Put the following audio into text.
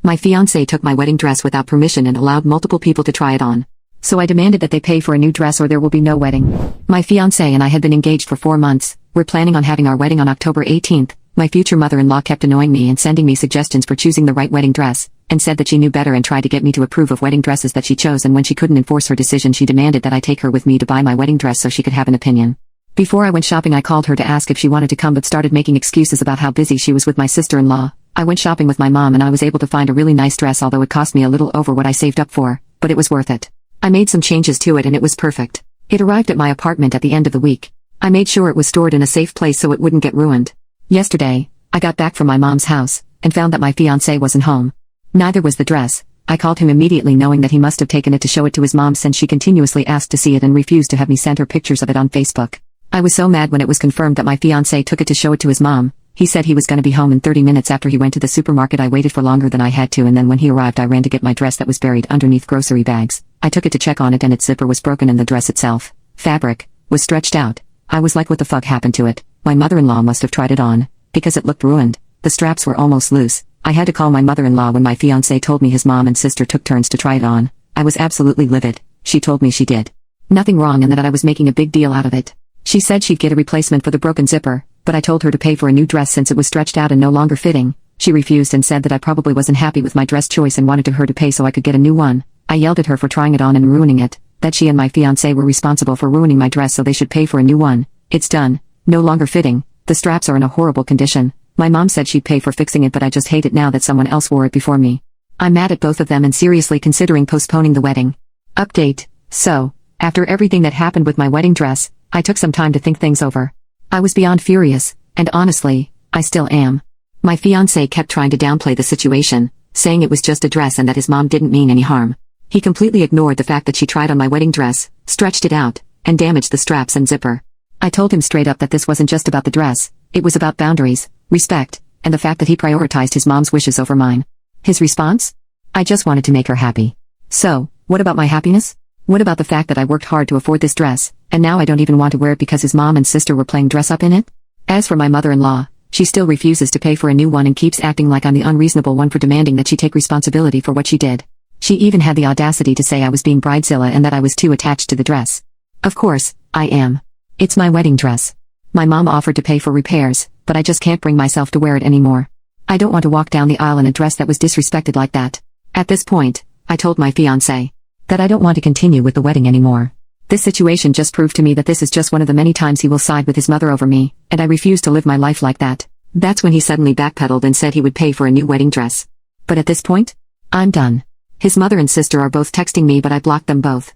My fiancé took my wedding dress without permission and allowed multiple people to try it on. So I demanded that they pay for a new dress or there will be no wedding. My fiancé and I had been engaged for 4 months. We're planning on having our wedding on October 18th. My future mother-in-law kept annoying me and sending me suggestions for choosing the right wedding dress, and said that she knew better and tried to get me to approve of wedding dresses that she chose, and when she couldn't enforce her decision she demanded that I take her with me to buy my wedding dress so she could have an opinion. Before I went shopping I called her to ask if she wanted to come but started making excuses about how busy she was with my sister-in-law. I went shopping with my mom and I was able to find a really nice dress, although it cost me a little over what I saved up for, but it was worth it. I made some changes to it and it was perfect. It arrived at my apartment at the end of the week. I made sure it was stored in a safe place so it wouldn't get ruined. Yesterday, I got back from my mom's house, and found that my fiancé wasn't home. Neither was the dress. I called him immediately knowing that he must have taken it to show it to his mom since she continuously asked to see it and refused to have me send her pictures of it on Facebook. I was so mad when it was confirmed that my fiancé took it to show it to his mom. He said he was gonna be home in 30 minutes after he went to the supermarket. I waited for longer than I had to, and then when he arrived I ran to get my dress that was buried underneath grocery bags. I took it to check on it and its zipper was broken and the dress itself, fabric, was stretched out. I was like, what the fuck happened to it? My mother-in-law must have tried it on, because it looked ruined. The straps were almost loose. I had to call my mother-in-law when my fiancé told me his mom and sister took turns to try it on. I was absolutely livid. She told me she did nothing wrong and that I was making a big deal out of it. She said she'd get a replacement for the broken zipper, but I told her to pay for a new dress since it was stretched out and no longer fitting. She refused and said that I probably wasn't happy with my dress choice and wanted her to pay so I could get a new one. I yelled at her for trying it on and ruining it, that she and my fiancé were responsible for ruining my dress so they should pay for a new one. It's done. No longer fitting. The straps are in a horrible condition. My mom said she'd pay for fixing it, but I just hate it now that someone else wore it before me. I'm mad at both of them and seriously considering postponing the wedding. Update. So, after everything that happened with my wedding dress, I took some time to think things over. I was beyond furious, and honestly, I still am. My fiancé kept trying to downplay the situation, saying it was just a dress and that his mom didn't mean any harm. He completely ignored the fact that she tried on my wedding dress, stretched it out, and damaged the straps and zipper. I told him straight up that this wasn't just about the dress, it was about boundaries, respect, and the fact that he prioritized his mom's wishes over mine. His response? I just wanted to make her happy. So, what about my happiness? What about the fact that I worked hard to afford this dress, and now I don't even want to wear it because his mom and sister were playing dress up in it? As for my mother-in-law, she still refuses to pay for a new one and keeps acting like I'm the unreasonable one for demanding that she take responsibility for what she did. She even had the audacity to say I was being bridezilla and that I was too attached to the dress. Of course, I am. It's my wedding dress. My mom offered to pay for repairs, but I just can't bring myself to wear it anymore. I don't want to walk down the aisle in a dress that was disrespected like that. At this point, I told my fiancé that I don't want to continue with the wedding anymore. This situation just proved to me that this is just one of the many times he will side with his mother over me, and I refuse to live my life like that. That's when he suddenly backpedaled and said he would pay for a new wedding dress. But at this point, I'm done. His mother and sister are both texting me, but I blocked them both.